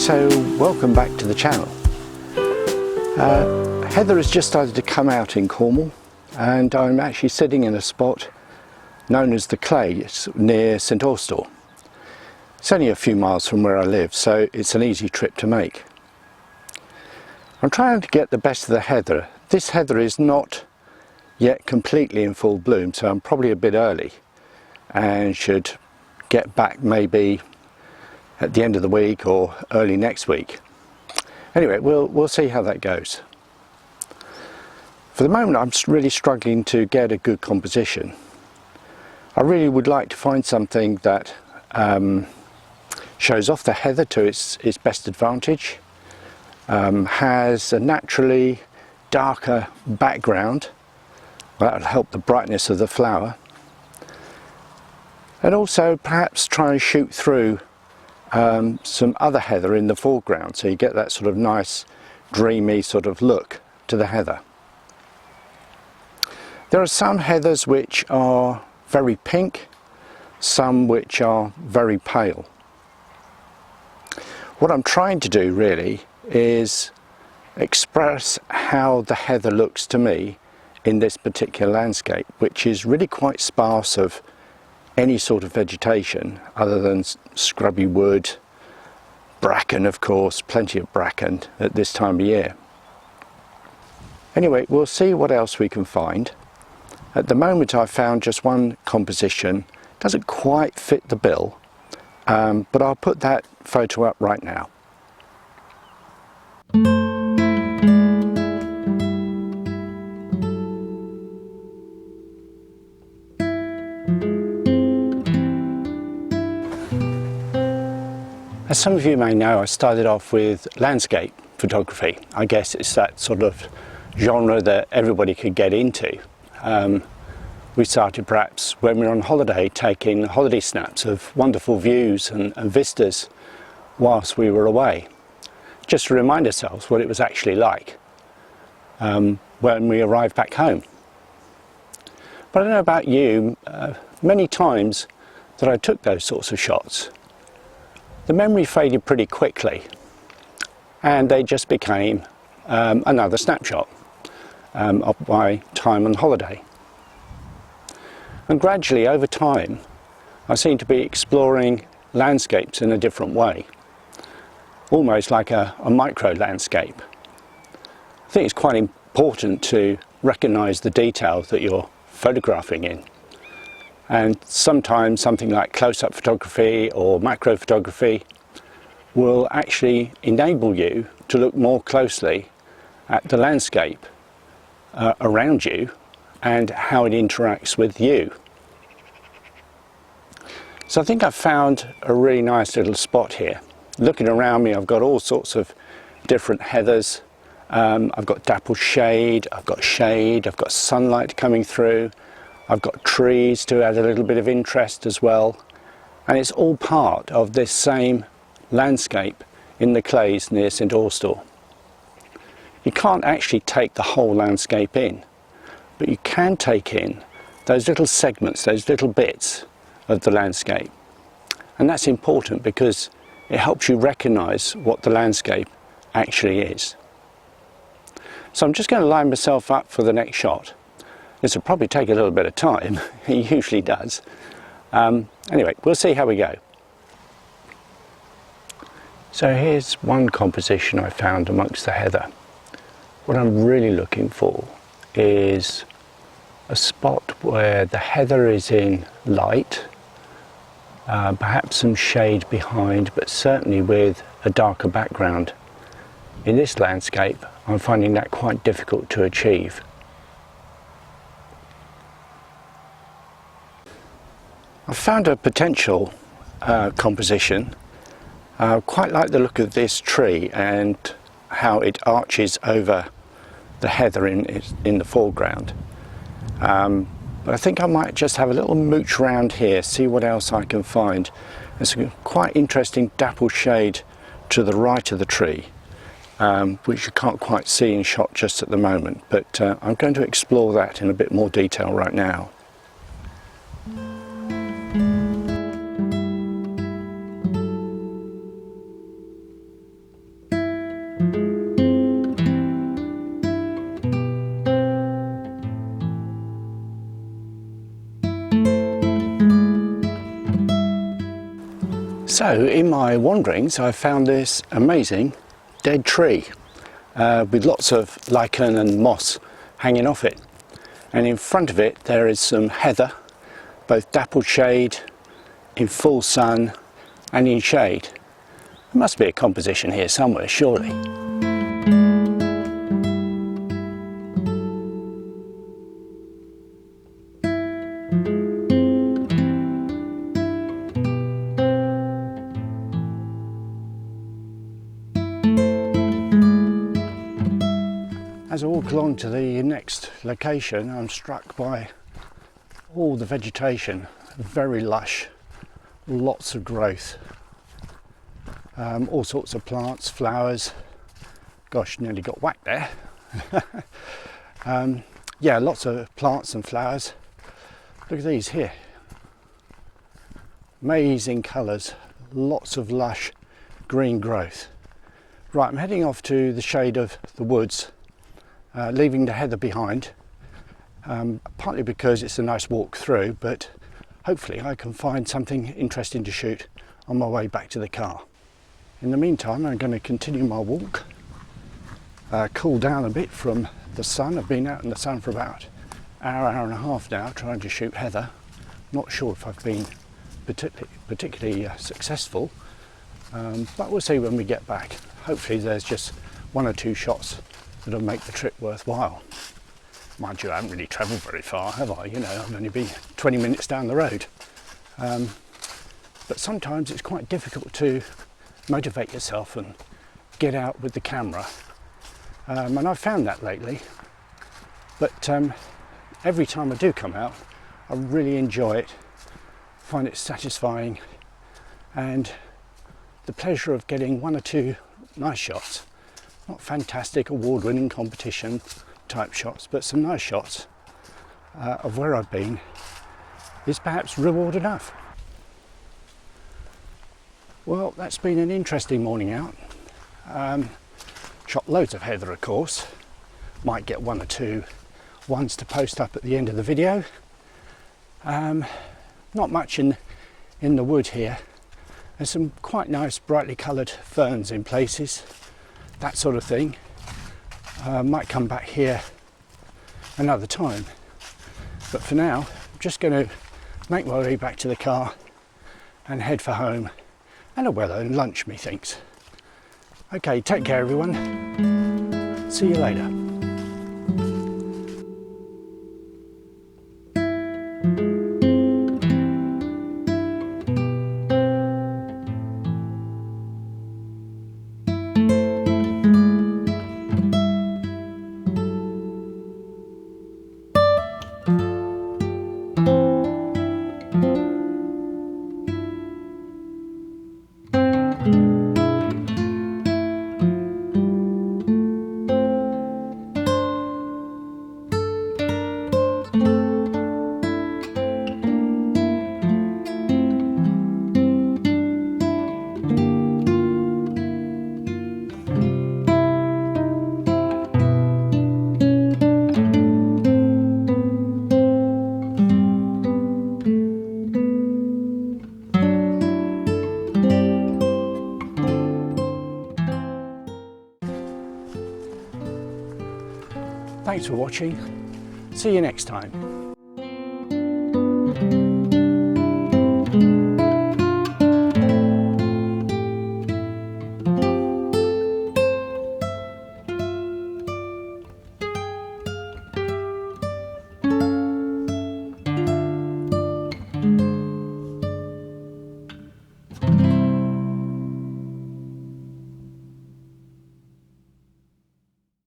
So welcome back to the channel. Heather has just started to come out in Cornwall, and I'm actually sitting in a spot known as the Clay. It's near St Austell. It's only a few miles from where I live, so it's an easy trip to make. I'm trying to get the best of the heather. This heather is not yet completely in full bloom, so I'm probably a bit early and should get back maybe at the end of the week or early next week. Anyway, we'll see how that goes. For the moment, I'm really struggling to get a good composition. I really would like to find something that shows off the heather to its best advantage, has a naturally darker background. That will help the brightness of the flower, and also perhaps try and shoot through some other heather in the foreground, so you get that sort of nice dreamy sort of look to the heather. There are some heathers which are very pink, some which are very pale. What I'm trying to do really is express how the heather looks to me in this particular landscape, which is really quite sparse of any sort of vegetation other than scrubby wood, bracken of course, plenty of bracken at this time of year. Anyway, we'll see what else we can find. At the moment I've found just one composition. Doesn't quite fit the bill, but I'll put that photo up right now. As some of you may know, I started off with landscape photography. I guess it's that sort of genre that everybody could get into. We started perhaps when we were on holiday, taking holiday snaps of wonderful views and vistas whilst we were away, just to remind ourselves what it was actually like when we arrived back home. But I don't know about you, many times that I took those sorts of shots, the memory faded pretty quickly and they just became another snapshot of my time on holiday. And gradually over time I seem to be exploring landscapes in a different way, almost like a micro landscape. I think it's quite important to recognize the detail that you're photographing in. And sometimes something like close-up photography or macro photography will actually enable you to look more closely at the landscape around you and how it interacts with you. So I think I've found a really nice little spot here. Looking around me, I've got all sorts of different heathers. I've got dapple shade, I've got sunlight coming through. I've got trees to add a little bit of interest as well, and it's all part of this same landscape in the Clays near St Austell. You can't actually take the whole landscape in, but you can take in those little segments, those little bits of the landscape, and that's important because it helps you recognize what the landscape actually is. So I'm just going to line myself up for the next shot. This will probably take a little bit of time, it usually does. Anyway, we'll see how we go. So here's one composition I found amongst the heather. What I'm really looking for is a spot where the heather is in light, perhaps some shade behind, but certainly with a darker background. In this landscape, I'm finding that quite difficult to achieve. I found a potential composition. I quite like the look of this tree and how it arches over the heather in the foreground. But I think I might just have a little mooch around here, see what else I can find. There's a quite interesting dapple shade to the right of the tree, which you can't quite see in shot just at the moment, but I'm going to explore that in a bit more detail right now. So in my wanderings I found this amazing dead tree with lots of lichen and moss hanging off it, and in front of it there is some heather, both dappled shade, in full sun and in shade. There must be a composition here somewhere, surely. As I walk along to the next location, I'm struck by all the vegetation, very lush, lots of growth, all sorts of plants, flowers. Gosh, nearly got whacked there. Yeah, lots of plants and flowers. Look at these here. Amazing colours, lots of lush green growth. Right, I'm heading off to the shade of the woods, leaving the heather behind, partly because it's a nice walk through, but hopefully I can find something interesting to shoot on my way back to the car. In the meantime, I'm going to continue my walk, cool down a bit from the sun. I've been out in the sun for about an hour and a half now trying to shoot heather. Not sure if I've been particularly successful, but we'll see when we get back. Hopefully there's just one or two shots that'll make the trip worthwhile. Mind you, I haven't really travelled very far, have I? You know, I've only been 20 minutes down the road. But sometimes it's quite difficult to motivate yourself and get out with the camera. And I've found that lately. But every time I do come out, I really enjoy it, find it satisfying, and the pleasure of getting one or two nice shots. Not fantastic award-winning competition type shots, but some nice shots of where I've been is perhaps reward enough. Well, that's been an interesting morning out. Shot loads of heather, of course. Might get one or two ones to post up at the end of the video. Not much in the wood here. There's some quite nice brightly coloured ferns in places, that sort of thing. Might come back here another time, but for now I'm just going to make my way back to the car and head for home and a well-earned lunch, methinks. Okay, take care everyone, see you later. Thanks for watching. See you next time.